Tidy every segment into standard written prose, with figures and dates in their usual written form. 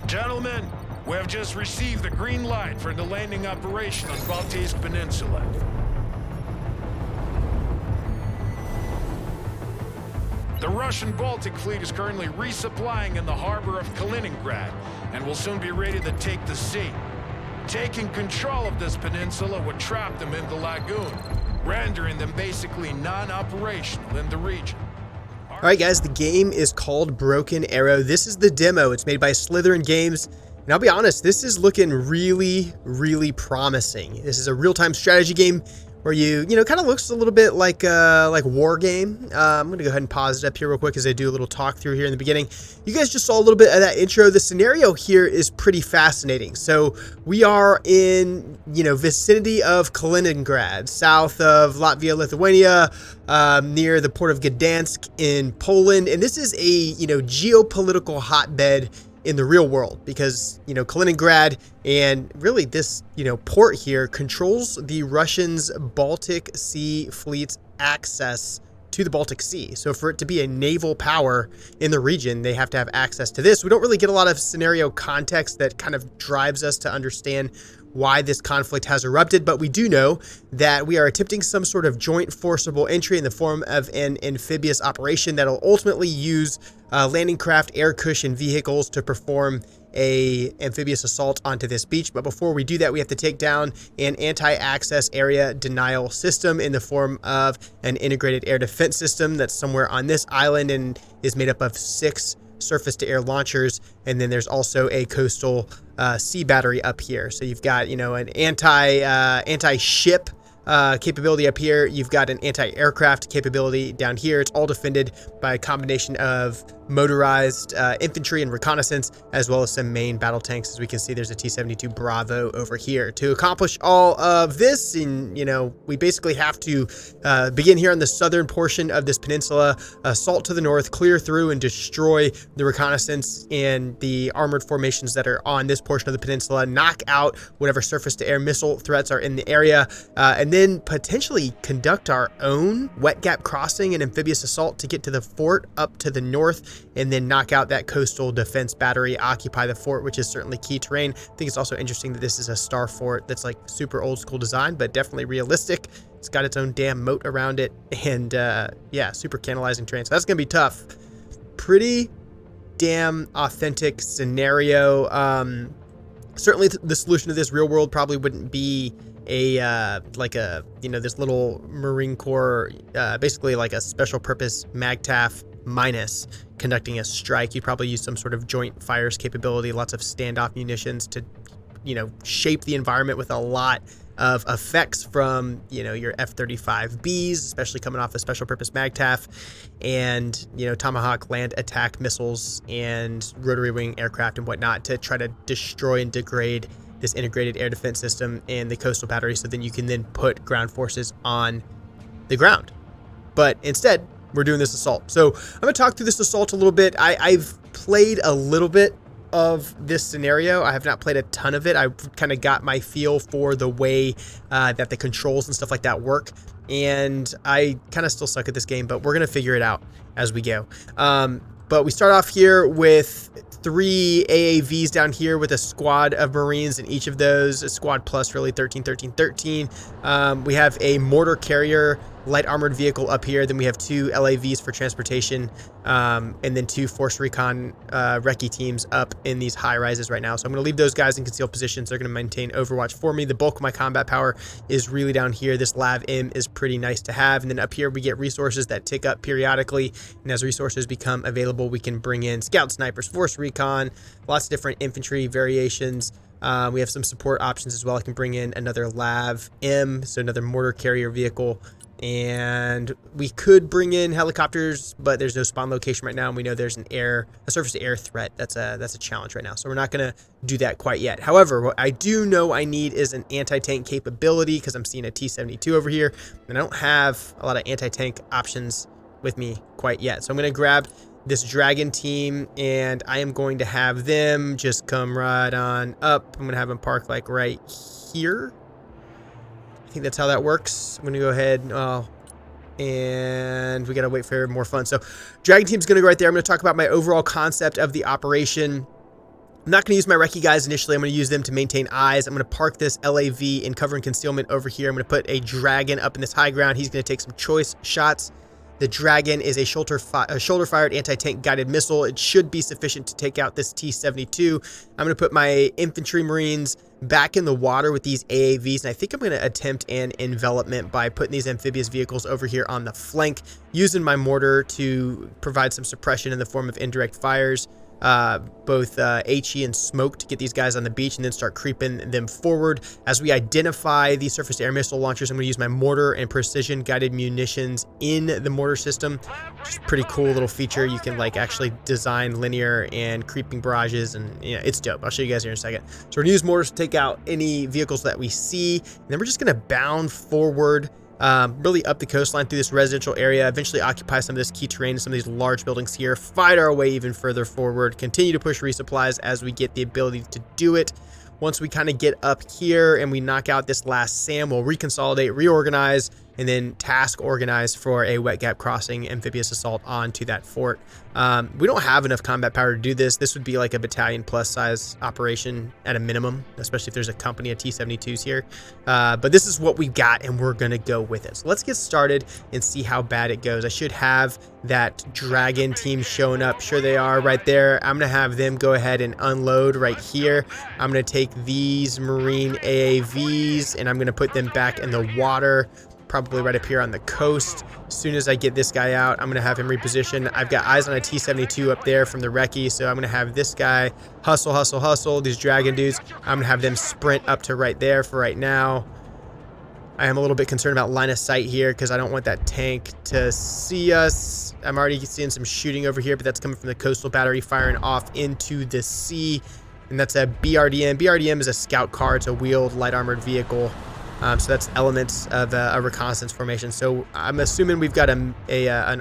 Gentlemen, we have just received the green light for the landing operation on Baltic Peninsula. The Russian Baltic fleet is currently resupplying in the harbor of Kaliningrad and will soon be ready to take the sea. Taking control of this peninsula would trap them in the lagoon, rendering them basically non-operational in the region. Alright guys, the game is called Broken Arrow. This is the demo. It's made by Slytherin Games. And I'll be honest, this is looking really, really promising. This is a real-time strategy game where you kind of looks a little bit like war game. I'm going to go ahead and pause it up here real quick as I do a little talk through here in the beginning. You guys just saw a little bit of that intro. The scenario here is pretty fascinating. So we are in, vicinity of Kaliningrad, south of Latvia, Lithuania, near the port of Gdansk in Poland. And this is a, geopolitical hotbed in the real world because, Kaliningrad and really this, port here controls the Russians' Baltic Sea fleet's access to the Baltic Sea. So for it to be a naval power in the region, they have to have access to this. We don't really get a lot of scenario context that kind of drives us to understand why this conflict has erupted, but we do know that we are attempting some sort of joint forcible entry in the form of an amphibious operation that'll ultimately use landing craft, air cushion vehicles to perform a amphibious assault onto this beach. But before we do that, we have to take down an anti-access area denial system in the form of an integrated air defense system that's somewhere on this island and is made up of 6 surface-to-air launchers, and then there's also a coastal sea battery up here. So you've got, an anti-ship capability up here. You've got an anti-aircraft capability down here. It's all defended by a combination of motorized infantry and reconnaissance, as well as some main battle tanks. As we can see, there's a T-72 Bravo over here. To accomplish all of this, and we basically have to begin here on the southern portion of this peninsula, assault to the north, clear through and destroy the reconnaissance and the armored formations that are on this portion of the peninsula, knock out whatever surface-to-air missile threats are in the area, and then potentially conduct our own wet gap crossing and amphibious assault to get to the fort up to the north, and then knock out that coastal defense battery, occupy the fort, which is certainly key terrain. I think it's also interesting that this is a star fort that's like super old school design, but definitely realistic. It's got its own damn moat around it, and yeah, super canalizing terrain. So that's gonna be tough. Pretty damn authentic scenario. Certainly the solution to this real world probably wouldn't be this little Marine Corps, basically like a special purpose MAGTF minus conducting a strike. You'd probably use some sort of joint fires capability, lots of standoff munitions to, shape the environment with a lot of effects from, your F-35Bs, especially coming off a special purpose MAGTF, and, Tomahawk land attack missiles and rotary wing aircraft and whatnot to try to destroy and degrade this integrated air defense system and the coastal battery, so then you can then put ground forces on the ground. But instead, we're doing this assault. So I'm going to talk through this assault a little bit. I've played a little bit of this scenario. I have not played a ton of it. I've kind of got my feel for the way that the controls and stuff like that work. And I kind of still suck at this game, but we're going to figure it out as we go. But we start off here with 3 AAVs down here with a squad of Marines in each of those, a squad plus really 13, 13, 13. We have a mortar carrier light armored vehicle up here. Then we have 2 LAVs for transportation, and then 2 force recon recce teams up in these high rises right now. So I'm going to leave those guys in concealed positions. They're going to maintain overwatch for me. The bulk of my combat power is really down here. This Lav M is pretty nice to have. And then up here we get resources that tick up periodically, and as resources become available, we can bring in scout snipers, force recon, lots of different infantry variations. We have some support options as well. I can bring in another Lav M, so another mortar carrier vehicle. And we could bring in helicopters, but there's no spawn location right now, and we know there's a surface-to-air threat. That's a challenge right now, so we're not going to do that quite yet. However, what I do know I need is an anti-tank capability, because I'm seeing a T-72 over here, and I don't have a lot of anti-tank options with me quite yet. So I'm going to grab this Dragon team, and I am going to have them just come right on up. I'm going to have them park like right here. I think that's how that works. I'm going to go ahead and we got to wait for more fun. So Dragon Team's going to go right there. I'm going to talk about my overall concept of the operation. I'm not going to use my recce guys initially. I'm going to use them to maintain eyes. I'm going to park this LAV in cover and concealment over here. I'm going to put a dragon up in this high ground. He's going to take some choice shots. The dragon is a shoulder-fired anti-tank guided missile. It should be sufficient to take out this T-72. I'm going to put my infantry marines back in the water with these AAVs, and I think I'm going to attempt an envelopment by putting these amphibious vehicles over here on the flank, using my mortar to provide some suppression in the form of indirect fires, both HE and smoke to get these guys on the beach, and then start creeping them forward. As we identify these surface air missile launchers, I'm going to use my mortar and precision guided munitions in the mortar system, which is a pretty cool little feature. You can like actually design linear and creeping barrages, and you know, it's dope. I'll show you guys here in a second. So we're going to use mortars to take out any vehicles that we see, and then we're just going to bound forward, really up the coastline through this residential area, eventually occupy some of this key terrain, some of these large buildings here, fight our way even further forward, continue to push resupplies as we get the ability to do it. Once we kind of get up here and we knock out this last SAM, we'll reconsolidate, reorganize, and then task organize for a wet gap crossing amphibious assault onto that fort. We don't have enough combat power to do this. This would be like a battalion plus size operation at a minimum, especially if there's a company of T-72s here. But this is what we got, and we're going to go with it. So let's get started and see how bad it goes. I should have that dragon team showing up. Sure they are right there. I'm going to have them go ahead and unload right here. I'm going to take these marine AAVs, and I'm going to put them back in the water, probably right up here on the coast. As soon as I get this guy out, I'm going to have him reposition. I've got eyes on a T-72 up there from the recce, so I'm going to have this guy hustle, hustle, hustle. These dragon dudes, I'm going to have them sprint up to right there for right now. I am a little bit concerned about line of sight here because I don't want that tank to see us. I'm already seeing some shooting over here, but that's coming from the coastal battery firing off into the sea. And that's a BRDM. BRDM is a scout car. It's a wheeled light armored vehicle. So that's elements of a reconnaissance formation. So I'm assuming we've got an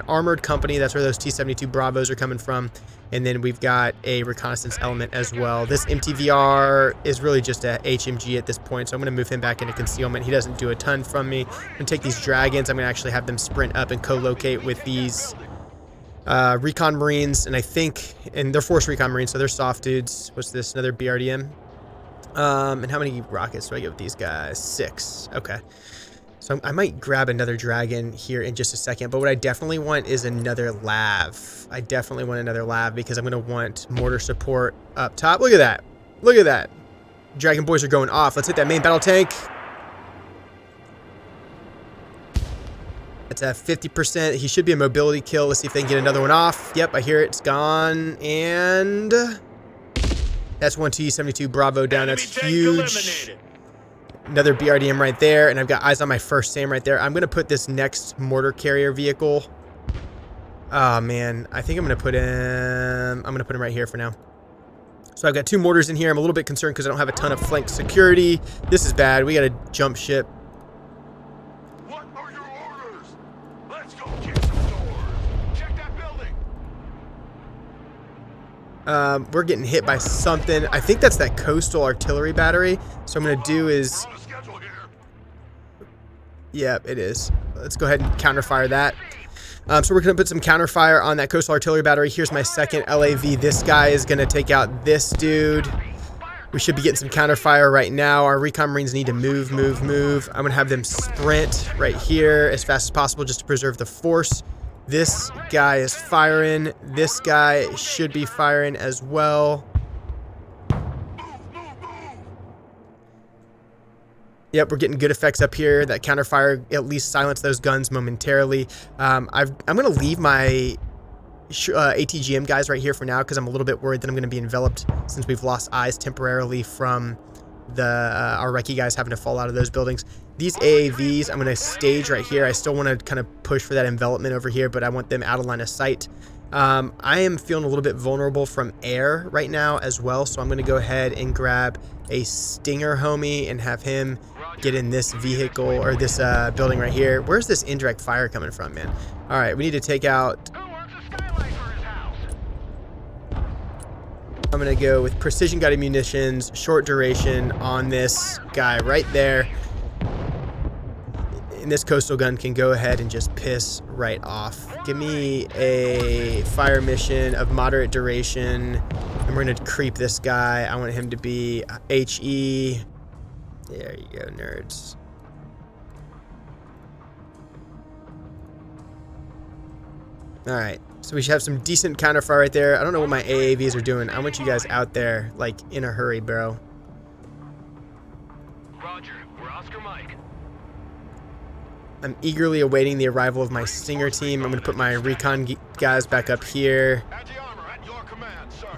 armored company. That's where those T-72 Bravos are coming from. And then we've got a reconnaissance element as well. This MTVR is really just a HMG at this point. So I'm going to move him back into concealment. He doesn't do a ton from me. I'm going to take these dragons. I'm going to actually have them sprint up and co-locate with these recon marines. And they're force recon marines, so they're soft dudes. What's this? Another BRDM? And how many rockets do I get with these guys? 6. Okay. So I might grab another dragon here in just a second, but what I definitely want is another lav. I definitely want another lav because I'm going to want mortar support up top. Look at that. Look at that. Dragon boys are going off. Let's hit that main battle tank. That's at 50%. He should be a mobility kill. Let's see if they can get another one off. Yep, I hear it. It's gone. And that's one T-72 Bravo down. That's huge. Another BRDM right there, and I've got eyes on my first SAM right there. I'm going to put this next mortar carrier vehicle. Oh, man. I think I'm going to put him right here for now. So I've got 2 mortars in here. I'm a little bit concerned because I don't have a ton of flank security. This is bad. We got to jump ship. What are your orders? Let's go kick some doors. Check that building. We're getting hit by something. I think that's that coastal artillery battery. So what I'm going to do is... Yeah, it is. Let's go ahead and counterfire that. So we're going to put some counterfire on that coastal artillery battery. Here's my second LAV. This guy is going to take out this dude. We should be getting some counterfire right now. Our recon marines need to move. I'm going to have them sprint right here as fast as possible just to preserve the force. This guy is firing. This guy should be firing as well. Yep, we're getting good effects up here. That counterfire at least silenced those guns momentarily. I'm going to leave my ATGM guys right here for now because I'm a little bit worried that I'm going to be enveloped since we've lost eyes temporarily from our recce guys having to fall out of those buildings. These AAVs, I'm going to stage right here. I still want to kind of push for that envelopment over here, but I want them out of line of sight. I am feeling a little bit vulnerable from air right now as well, so I'm going to go ahead and grab a Stinger homie and have him get in this vehicle or this building right here. Where's this indirect fire coming from, man? All right, we need to take out... I'm going to go with precision guided munitions, short duration on this guy right there. And this coastal gun can go ahead and just piss right off. Give me a fire mission of moderate duration And we're going to creep this guy. I want him to be HE. There you go, nerds. Alright, so we should have some decent counterfire right there. I don't know what my AAVs are doing. I want you guys out there, like, in a hurry, bro. Roger, we're Oscar Mike. I'm eagerly awaiting the arrival of my Stinger team. I'm going to put my recon guys back up here.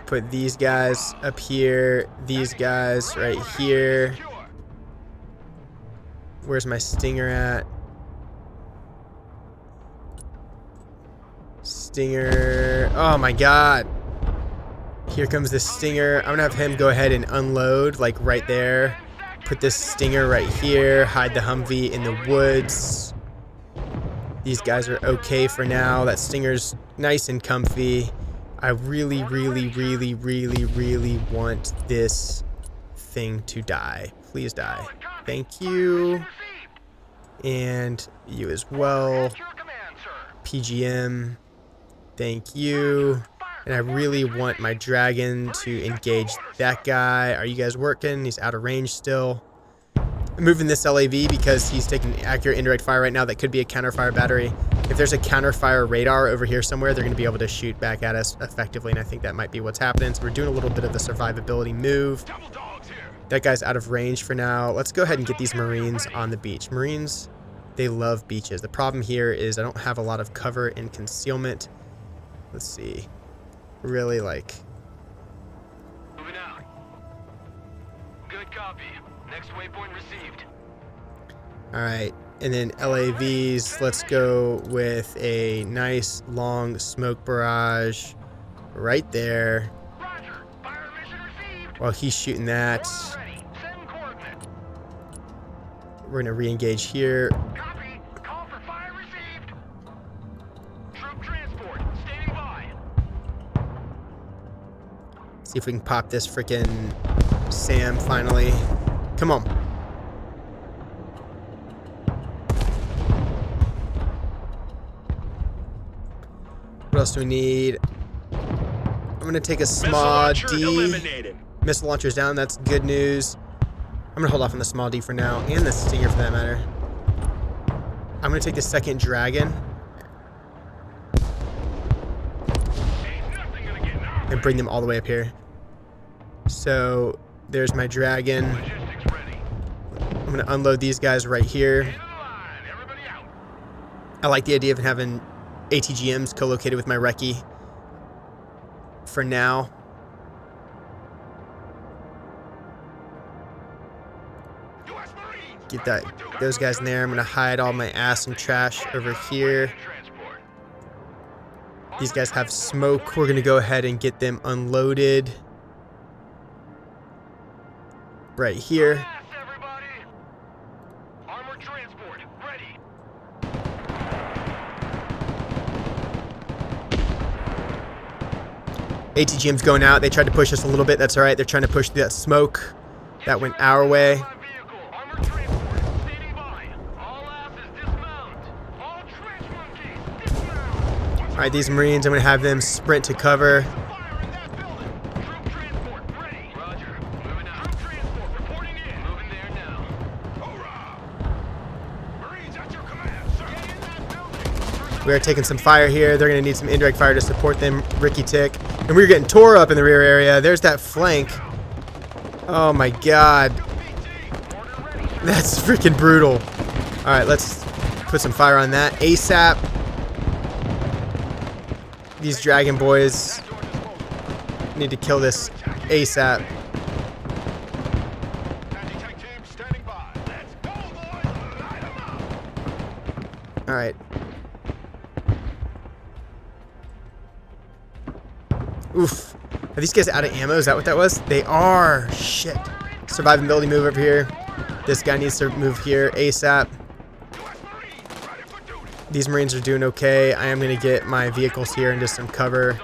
Put these guys up here. These guys right here. Where's my Stinger at? Stinger. Oh my god. Here comes the Stinger. I'm going to have him go ahead and unload, like right there. Put this Stinger right here. Hide the Humvee in the woods. These guys are okay for now. That Stinger's nice and comfy. I really, really, really, really, really want this thing to die. Please die. Thank you. And you as well. PGM. Thank you. And I really want my dragon to engage that guy. Are you guys working? He's out of range still. I'm moving this LAV because he's taking accurate indirect fire right now. That could be a counterfire battery. If there's a counterfire radar over here somewhere, they're going to be able to shoot back at us effectively, and I think that might be what's happening. So we're doing a little bit of the survivability move. That guy's out of range for now. Let's go ahead and get these Marines on the beach. Marines, they love beaches. The problem here is I don't have a lot of cover and concealment. Let's see. Really, like... Moving out. Good copy. Next waypoint received. Alright, and then LAVs, let's go with a nice long smoke barrage right there. Roger. Fire mission received. While he's shooting that, Ready. Send coordinates. we're going to re-engage here. Copy. Call for fire received. Troop transport. Standing by. See if we can pop this freaking Sam finally. Come on. What else do we need? I'm going to take a small D. Missile launcher's down. That's good news. I'm going to hold off on the small D for now, and the Stinger for that matter. I'm going to take the second dragon and bring them all the way up here. So there's my dragon. I'm going to unload these guys right here. I like the idea of having ATGMs co-located with my recce for now. Get those guys in there. I'm going to hide all my ass and trash over here. These guys have smoke. We're going to go ahead and get them unloaded right here. ATGM's going out. They tried to push us a little bit. That's all right. They're trying to push that smoke. That went our way. All right, these Marines, I'm going to have them sprint to cover. We are taking some fire here. They're going to need some indirect fire to support them. Ricky Tick. And we're getting tore up in the rear area. There's that flank. Oh my god. That's freaking brutal. Alright, let's put some fire on that ASAP. These dragon boys need to kill this ASAP. Alright. Oof. Are these guys out of ammo? Is that what that was? They are. Shit. Survivability move over here. This guy needs to move here ASAP. These Marines are doing okay. I am going to get my vehicles here into some cover.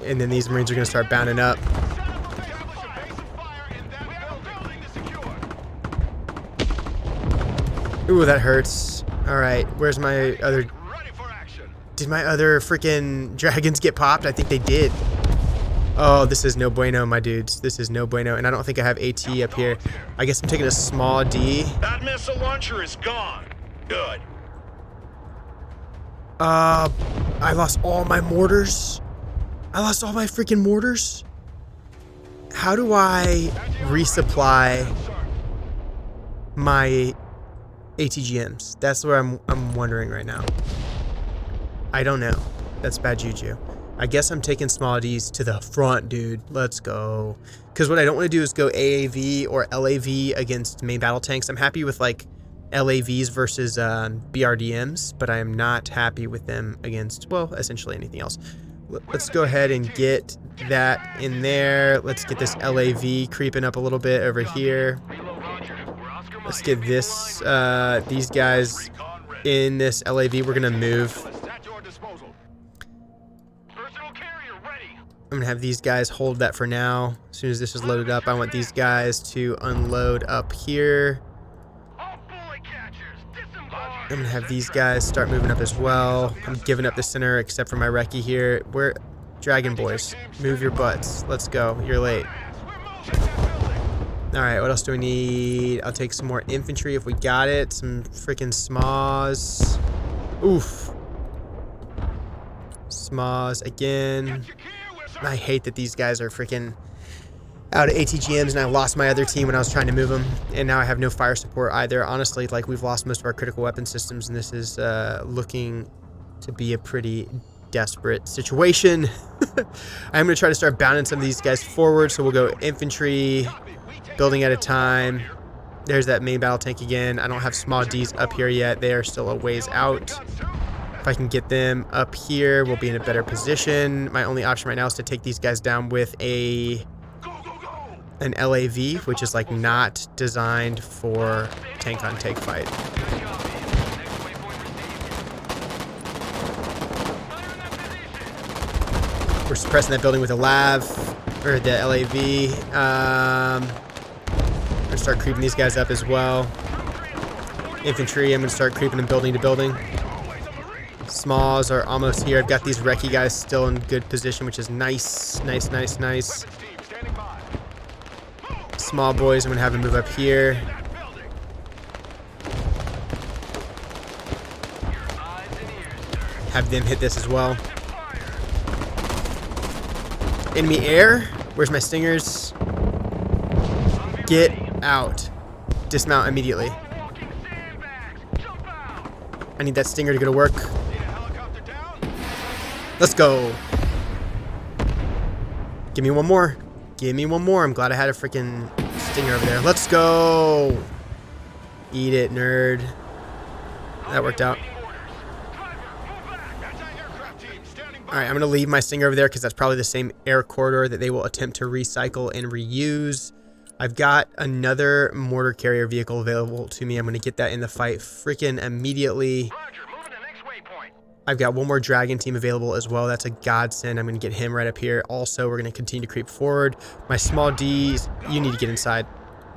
And then these Marines are going to start bounding up. Ooh, that hurts. Alright, where's my other... Did my other freaking dragons get popped? I think they did. Oh, this is no bueno, my dudes. This is no bueno. And I don't think I have AT up here. I guess I'm taking a small D. That missile launcher is gone. Good. I lost all my mortars. I lost all my freaking mortars. How do I resupply my ATGMs? That's where I'm wondering right now. I don't know. That's bad juju. I guess I'm taking small Ds to the front, dude. Let's go. Because what I don't want to do is go AAV or LAV against main battle tanks. I'm happy with like LAVs versus BRDMs, but I am not happy with them against, well, essentially anything else. Let's go ahead and get that in there. Let's get this LAV creeping up a little bit over here. Let's get this, these guys in this LAV. We're going to move. I'm going to have these guys hold that for now. As soon as this is loaded up, I want these guys to unload up here. I'm going to have these guys start moving up as well. I'm giving up the center except for my recce here. We're Dragon Boys. Move your butts. Let's go. You're late. Alright, what else do we need? I'll take some more infantry if we got it. Some freaking SMAs. Oof. SMAs again. I hate that these guys are freaking out of ATGMs, and I lost my other team when I was trying to move them, and now I have no fire support either. Honestly, like, we've lost most of our critical weapon systems, and this is looking to be a pretty desperate situation. I'm going to try to start bounding some of these guys forward, so we'll go infantry, building at a time. There's that main battle tank again. I don't have small Ds up here yet. They are still a ways out. If I can get them up here, we'll be in a better position. My only option right now is to take these guys down with an LAV, which is like not designed for tank on tank fight. We're suppressing that building with a LAV, or the LAV. I'm gonna start creeping these guys up as well. Infantry, I'm gonna start creeping them building to building. SMAs are almost here. I've got these recce guys still in good position, which is nice. Nice, nice, nice. Small boys, I'm going to have them move up here. Have them hit this as well. Enemy air. Where's my stingers? Get out. Dismount immediately. I need that stinger to go to work. Let's go. Give me one more. Give me one more. I'm glad I had a freaking stinger over there. Let's go. Eat it, nerd. That worked out. Alright, I'm going to leave my stinger over there because that's probably the same air corridor that they will attempt to recycle and reuse. I've got another mortar carrier vehicle available to me. I'm going to get that in the fight freaking immediately. I've got one more dragon team available as well. That's a godsend. I'm going to get him right up here. Also, we're going to continue to creep forward. My small Ds, you need to get inside.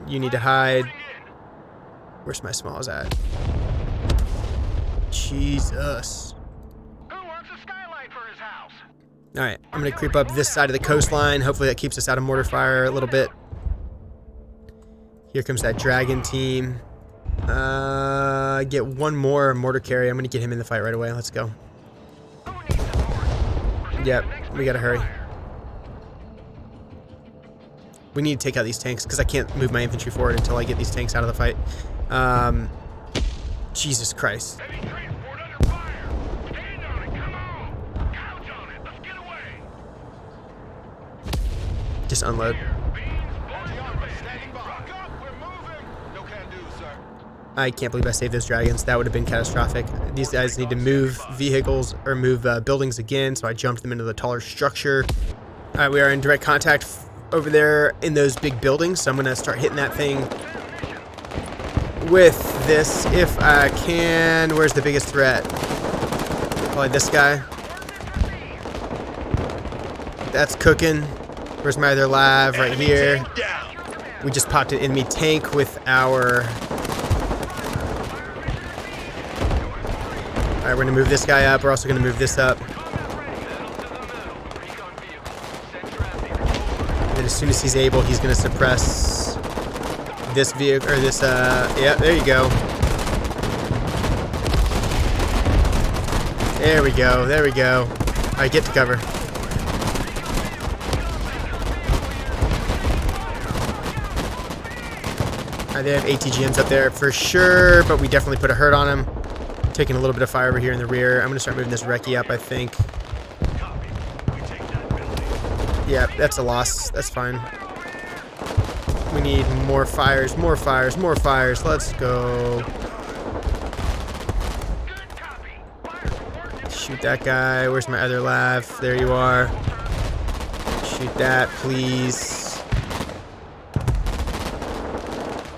You need to hide. Where's my smalls at? Jesus. Alright, I'm going to creep up this side of the coastline. Hopefully that keeps us out of mortar fire a little bit. Here comes that dragon team. Get one more mortar carrier. I'm going to get him in the fight right away. Let's go. Yep, we got to hurry. We need to take out these tanks because I can't move my infantry forward until I get these tanks out of the fight. Jesus Christ. Just unload. I can't believe I saved those dragons. That would have been catastrophic. These guys need to move vehicles or move buildings again, so I jumped them into the taller structure. All right, we are in direct contact over there in those big buildings, so I'm going to start hitting that thing with this if I can. Where's the biggest threat? Probably this guy. That's cooking. Where's my other lav? Right here. We just popped an enemy tank with our... Alright, we're gonna move this guy up. We're also gonna move this up. And then as soon as he's able, he's gonna suppress this vehicle, or this, yeah, there you go. There we go, there we go. Alright, get to cover. Alright, they have ATGMs up there for sure, but we definitely put a hurt on him. Taking a little bit of fire over here in the rear. I'm gonna start moving this recce up, I think. Yeah, that's a loss. That's fine. We need more fires, more fires, more fires. Let's go. Shoot that guy. Where's my other lav? There you are. Shoot that, please.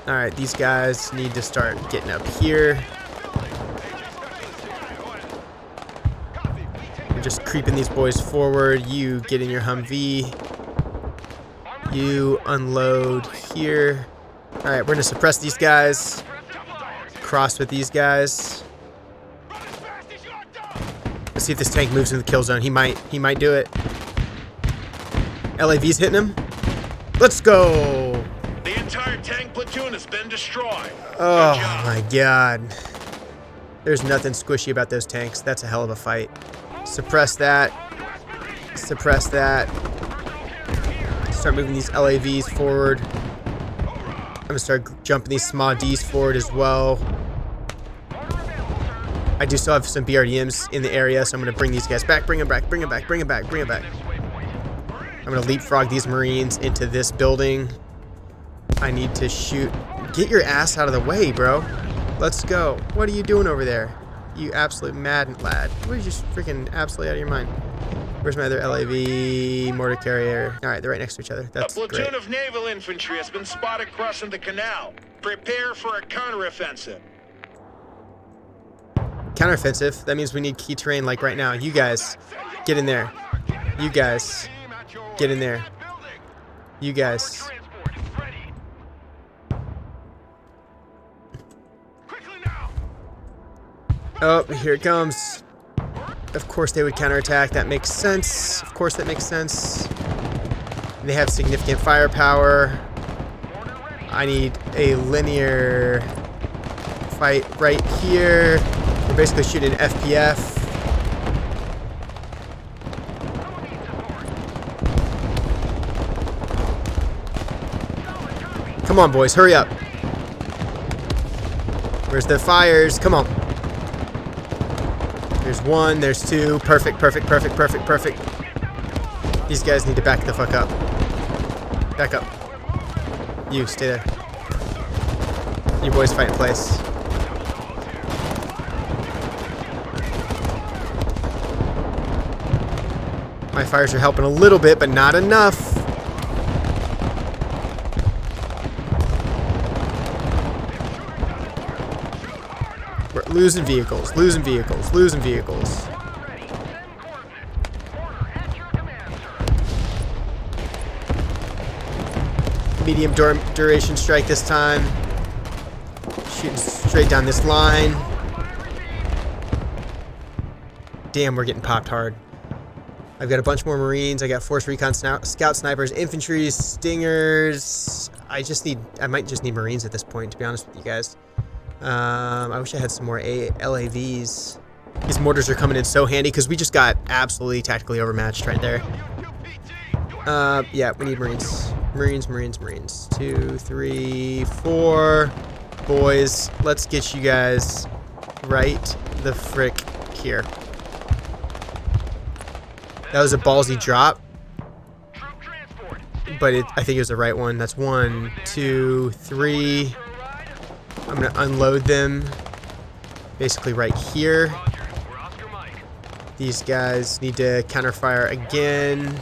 Alright, these guys need to start getting up here. We're just creeping these boys forward. You get in your Humvee. You unload here. Alright, we're gonna suppress these guys. Cross with these guys. Let's see if this tank moves in the kill zone. He might do it. LAV's hitting him. Let's go! The entire tank platoon has been destroyed. Oh my god. There's nothing squishy about those tanks. That's a hell of a fight. Suppress that. Suppress that. Start moving these LAVs forward. I'm gonna start jumping these small Ds forward as well. I do still have some BRDMs in the area, so I'm gonna bring these guys back. Bring them back, bring them back, bring them back, bring them back. I'm gonna leapfrog these Marines into this building. I need to shoot. Get your ass out of the way, bro. Let's go. What are you doing over there? You absolute mad lad. What are you just freaking absolutely out of your mind? Where's my other LAV mortar carrier? Alright, they're right next to each other. That's a platoon great. of naval infantry has been spotted crossing the canal. Prepare for a counteroffensive. Counteroffensive? That means we need key terrain like right now. You guys, get in there. You guys, get in there. You guys. Oh, here it comes. Of course they would counterattack. That makes sense. Of course that makes sense. They have significant firepower. I need a linear fight right here. We're basically shooting FPF. Come on, boys, hurry up. Where's the fires? Come on. There's one, there's two. Perfect, perfect, perfect, perfect, perfect. These guys need to back the fuck up. Back up. You, stay there. You boys fight in place. My fires are helping a little bit, but not enough. We're losing vehicles, losing vehicles, losing vehicles. Medium duration strike this time. Shooting straight down this line. Damn, we're getting popped hard. I've got a bunch more Marines. I got Force Recon Scout Snipers, Infantry, Stingers. I might just need Marines at this point, to be honest with you guys. I wish I had some more LAVs. These mortars are coming in so handy because we just got absolutely tactically overmatched right there. Yeah, we need Marines. Marines, Marines, Marines. 2, 3, 4. Boys, let's get you guys right the frick here. That was a ballsy drop, but I think it was the right one. That's 1, 2, 3. I'm going to unload them basically right here. These guys need to counterfire again.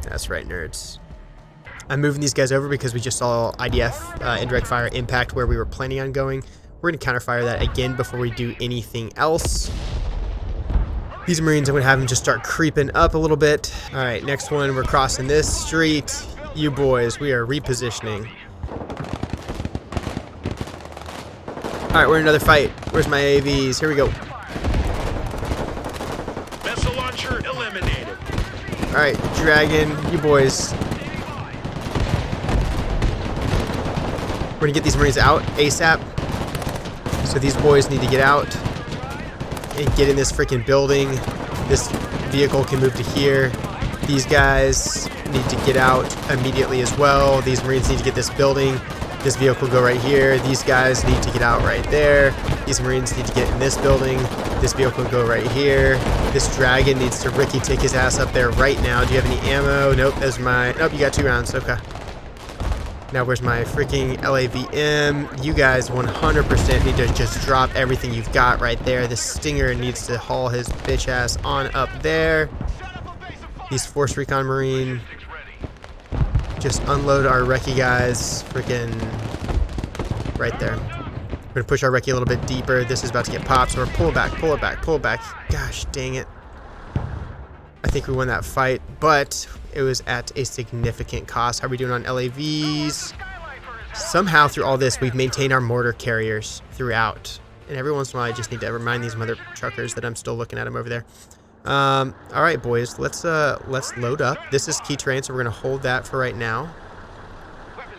That's right, nerds. I'm moving these guys over because we just saw IDF, indirect fire, impact where we were planning on going. We're going to counterfire that again before we do anything else. These Marines, I'm going to have them just start creeping up a little bit. All right, next one, we're crossing this street. You boys, we are repositioning. Alright, we're in another fight. Where's my AVs? Here we go. Missile launcher eliminated. Alright, Dragon, you boys. We're gonna get these Marines out ASAP. So these boys need to get out and get in this freaking building. This vehicle can move to here. These guys need to get out immediately as well. These Marines need to get this building. This vehicle go right here. These guys need to get out right there. These Marines need to get in this building. This vehicle go right here. This Dragon needs to Ricky take his ass up there right now. Do you have any ammo? Nope, there's my... Nope, you got 2 rounds. Okay. Now where's my freaking LAVM? You guys 100% need to just drop everything you've got right there. This Stinger needs to haul his bitch ass on up there. These Force Recon Marine. Just unload our Recce guys. Freaking right there. We're gonna push our Recce a little bit deeper. This is about to get popped, so we're pull it back, pull it back, pull it back. Gosh dang it. I think we won that fight, but it was at a significant cost. How are we doing on LAVs? Somehow through all this, we've maintained our mortar carriers throughout. And every once in a while, I just need to remind these mother truckers that I'm still looking at them over there. All right, boys, let's load up. This is key terrain, so we're gonna hold that for right now.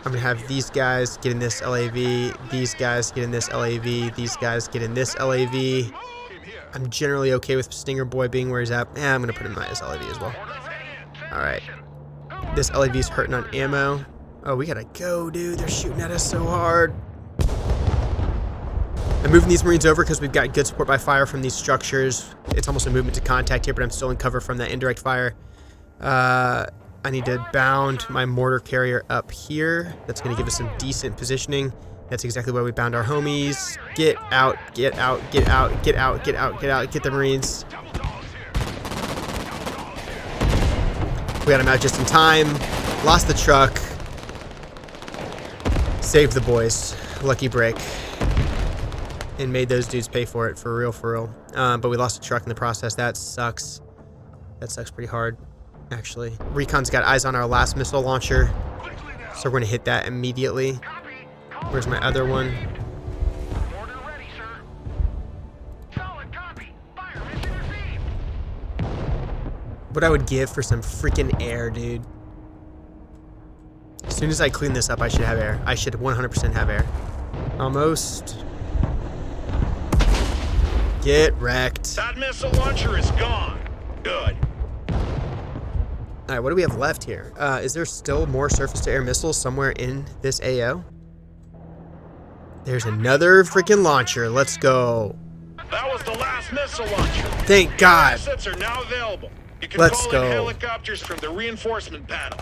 I'm gonna have these guys get in this LAV, these guys get in this LAV, these guys get in this LAV. I'm generally okay with Stinger Boy being where he's at. Yeah, I'm gonna put him in my LAV as well. All right, this LAV's hurting on ammo. Oh, we gotta go, dude. They're shooting at us so hard. I'm moving these Marines over because we've got good support by fire from these structures. It's almost a movement to contact here, but I'm still in cover from that indirect fire. I need to bound my mortar carrier up here. That's going to give us some decent positioning. That's exactly why we bound our homies. Get out, get out, get out, get out, get out, get out, get the Marines. We got them out just in time. Lost the truck. Saved the boys. Lucky break. And made those dudes pay for it, for real, for real. But we lost a truck in the process. That sucks. That sucks pretty hard, actually. Recon's got eyes on our last missile launcher, so we're gonna hit that immediately. Where's my other one? What I would give for some freaking air, dude. As soon as I clean this up, I should have air. I should 100% have air. Almost. Get wrecked. That missile launcher is gone. Good. Alright, what do we have left here? Is there still more surface-to-air missiles somewhere in this AO? There's another freaking launcher. Let's go. That was the last missile launcher. Thank God. Assets are now available. You can Let's call go. in helicopters from the reinforcement panel.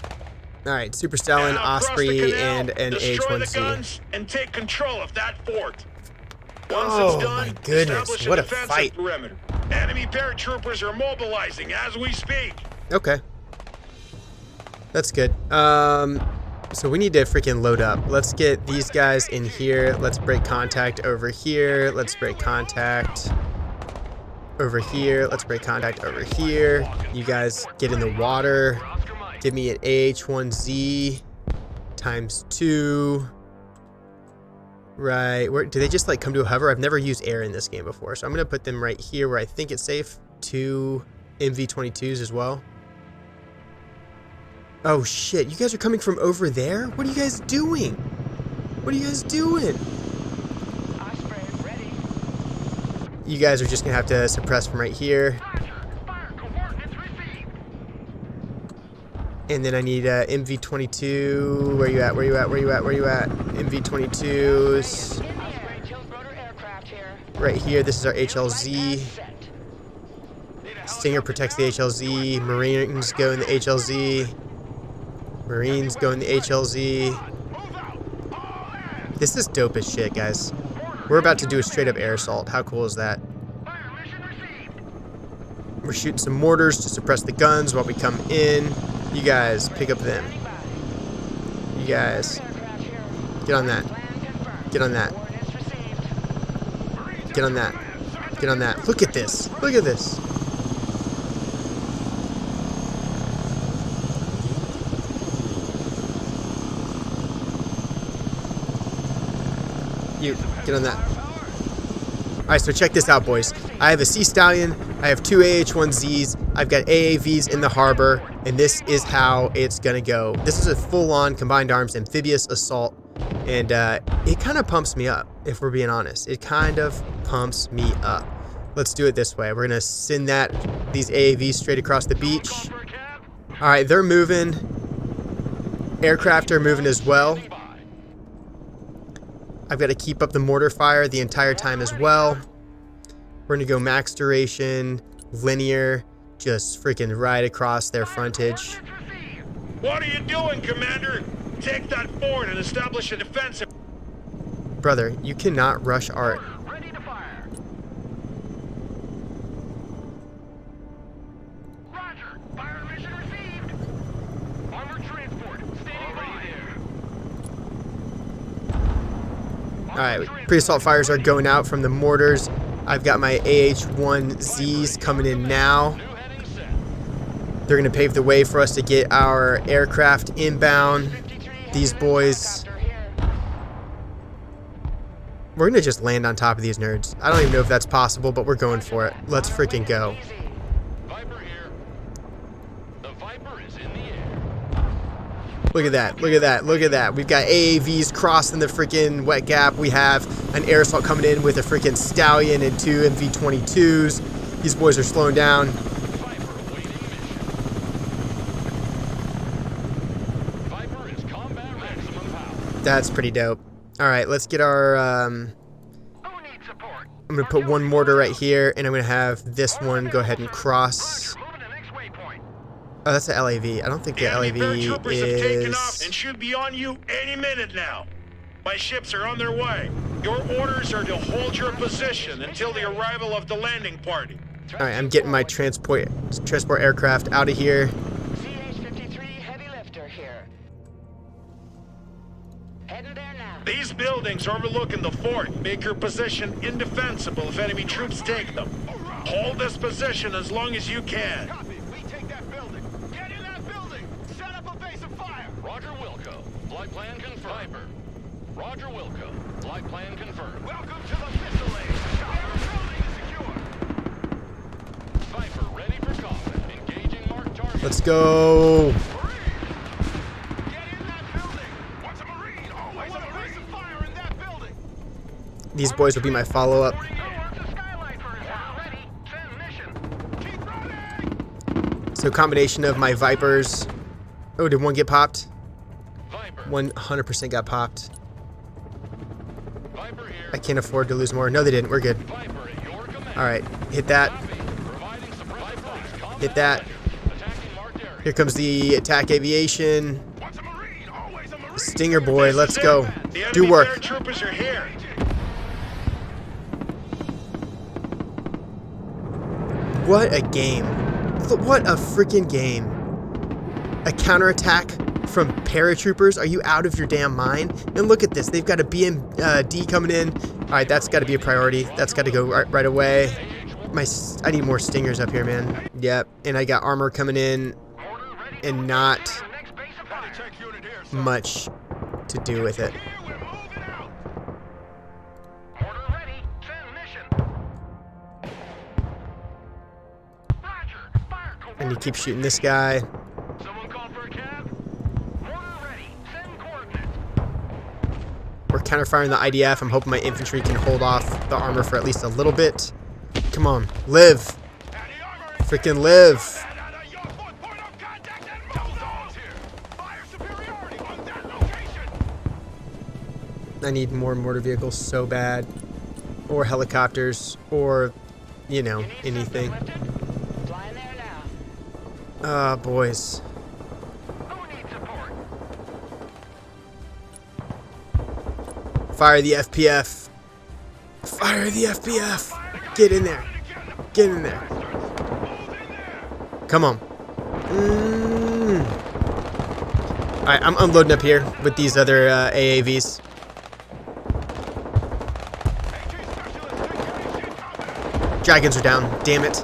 Alright, Super Stalin, Now cross Osprey, the canal, and an destroy the H1C. guns and take control of that fort. Once Oh, it's done, my goodness, establish what a defensive fight. perimeter. Enemy paratroopers are mobilizing as we speak. Okay. That's good. So we need to freaking load up. Let's get these guys in here. Let's break contact over here. Let's break contact over here. Let's break contact over here. You guys get in the water. Give me an AH-1Z times 2. Right. Where do they just like come to a hover? I've never used air in this game before, so I'm gonna put them right here where I think it's safe. 2 MV-22s as well. Oh shit, you guys are coming from over there? What are you guys doing? What are you guys doing? You guys are just gonna have to suppress from right here. And then I need MV-22. Where you at? Where you at? Where you at? Where you at? MV-22s. Right here. This is our HLZ. Stinger protects the HLZ. Marines go in the HLZ. Marines go in the HLZ. This is dope as shit, guys. We're about to do a straight up air assault. How cool is that? We're shooting some mortars to suppress the guns while we come in. You guys, pick up them. You guys. Get on that. Get on that. Get on that. Get on that. Look at this. Look at this. You, get on that. Alright, so check this out, boys. I have a Sea Stallion, I have 2 AH-1Zs, I've got AAVs in the harbor, and this is how it's gonna go. This is a full-on combined arms amphibious assault, and it kind of pumps me up, if we're being honest. It kind of pumps me up. Let's do it this way. We're gonna send these AAVs straight across the beach. Alright, they're moving. Aircraft are moving as well. I've got to keep up the mortar fire the entire time as well. We're going to go max duration, linear, just freaking right across their frontage. What are you doing, Commander? Take that fort and establish a defensive... Brother, you cannot rush art. Ready to fire. Roger. Fire mission received. Armored transport. Standing by. Alright, pre-assault fires are going out from the mortars. I've got my AH-1Zs coming in now. They're going to pave the way for us to get our aircraft inbound. These boys... We're going to just land on top of these nerds. I don't even know if that's possible, but we're going for it. Let's freaking go. Viper here. The Viper is in the air. Look at that, look at that, look at that. We've got AAVs crossing the freaking wet gap. We have an air assault coming in with a freaking Stallion and 2 MV-22s. These boys are slowing down. Viper awaiting mission. Viper is combat maximum power. That's pretty dope. Alright, let's get our... Who needs support? I'm going to put one mortar right here, and I'm going to have this one go ahead and cross. Moving to next waypoint. Oh, that's the LAV. I don't think the LAV troopers have taken off and is... should be on you any minute now. My ships are on their way. Your orders are to hold your position until the arrival of the landing party. Alright, I'm getting my transport aircraft out of here. CH-53 heavy lifter here. Heading there now. These buildings overlooking the fort make your position indefensible if enemy troops take them. Hold this position as long as you can. Copy. We take that building. Get in that building. Set up a base of fire. Roger Wilco. Flight plan confirmed. Viper. Roger Wilco. Flight plan confirmed. Welcome to the missile age. Our building is secure. Viper ready for combat. Engaging marked target. Let's go. Get in that building. What's a Marine? Always a base of fire in that building. These boys will be my follow-up. Who wants a skylight for his house? Ready. Send mission. Keep running. So combination of my Vipers. Oh, did one get popped? Viper. 100% got popped. Viper here. I can't afford to lose more. No, they didn't. We're good. Viper at your command. Alright, hit that. Providing support. Viper is combat Hit that. attacking marked area. Here comes the attack aviation. What's a Marine? Always a Marine. Stinger boy, let's go. The enemy Do work. paratroopers are here. What a game. What a freaking game. A counterattack from paratroopers? Are you out of your damn mind? And look at this. They've got a BMD coming in. Alright, that's got to be a priority. That's got to go right away. I need more Stingers up here, man. Yep. And I got armor coming in and not Next base of fire. Tech unit here, sir. much to do with it. Here, we're moving out. Order ready. Send mission. Roger. Fire I need to coordinates. keep shooting this guy. Someone call for a cab? Order ready. Send coordinates. We're counterfiring the IDF. I'm hoping my infantry can hold off the armor for at least a little bit. Come on. Live. Anti-armor Freaking live. your fourth point of contact and move zones here. Fire superiority on that location. I need more mortar vehicles so bad. Or helicopters. Or, you know, anything. Flying there now. Ah, boys. Who needs support? Fire the FPF. Fire the FPF. Get in there. Get in there. Come on. Alright, I'm unloading up here with these other AAVs. Dragons are down. Damn it.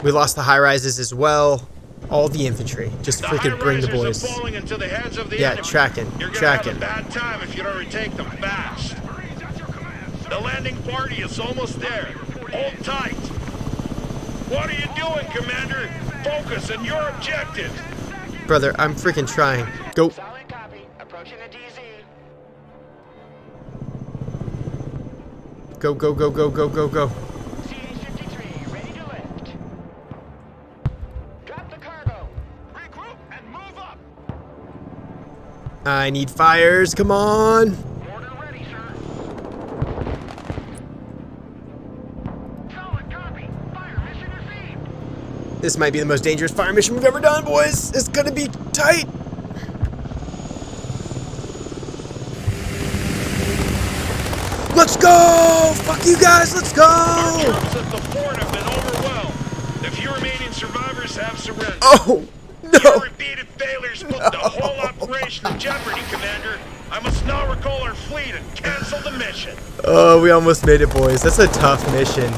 We lost the high rises as well. All the infantry. Just freaking bring the boys. Are falling into the hands of the Yeah, enemy. tracking. You're gonna Tracking. have a bad time if you don't retake them fast. Marines at your command, The landing party is almost there. Hold tight. What are you doing, Commander? Focus on your objective. Brother, I'm freaking trying. Go. Solid copy. Approaching the DZ. Go, go, go, go, go, go, go. CH-53, ready to lift. Drop the cargo. Regroup and move up. I need fires. Come on. Mortar ready, sir. Solid copy. Fire mission received. This might be the most dangerous fire mission we've ever done, boys. It's gonna be tight. Let's go! Fuck you guys, let's go! Our troops at the fort have been overwhelmed. The few remaining survivors have surrendered. Oh, Your no! repeated failures put the whole operation in jeopardy, Commander. I must now recall our fleet and cancel the mission. Oh, we almost made it, boys. That's a tough mission.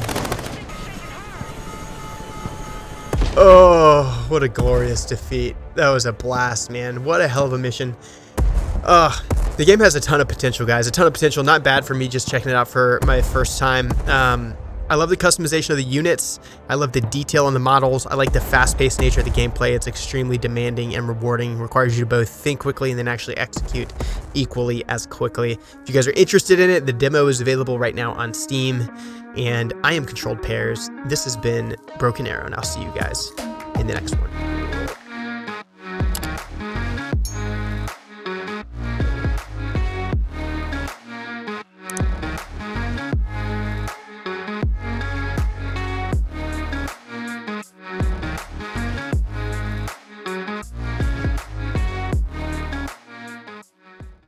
Oh, what a glorious defeat. That was a blast, man. What a hell of a mission. The game has a ton of potential, guys. A ton of potential. Not bad for me just checking it out for my first time. I love the customization of the units. I love the detail on the models. I like the fast-paced nature of the gameplay. It's extremely demanding and rewarding. It requires you to both think quickly and then actually execute equally as quickly. If you guys are interested in it, the demo is available right now on Steam. And I am Controlled Pairs. This has been Broken Arrow, and I'll see you guys in the next one.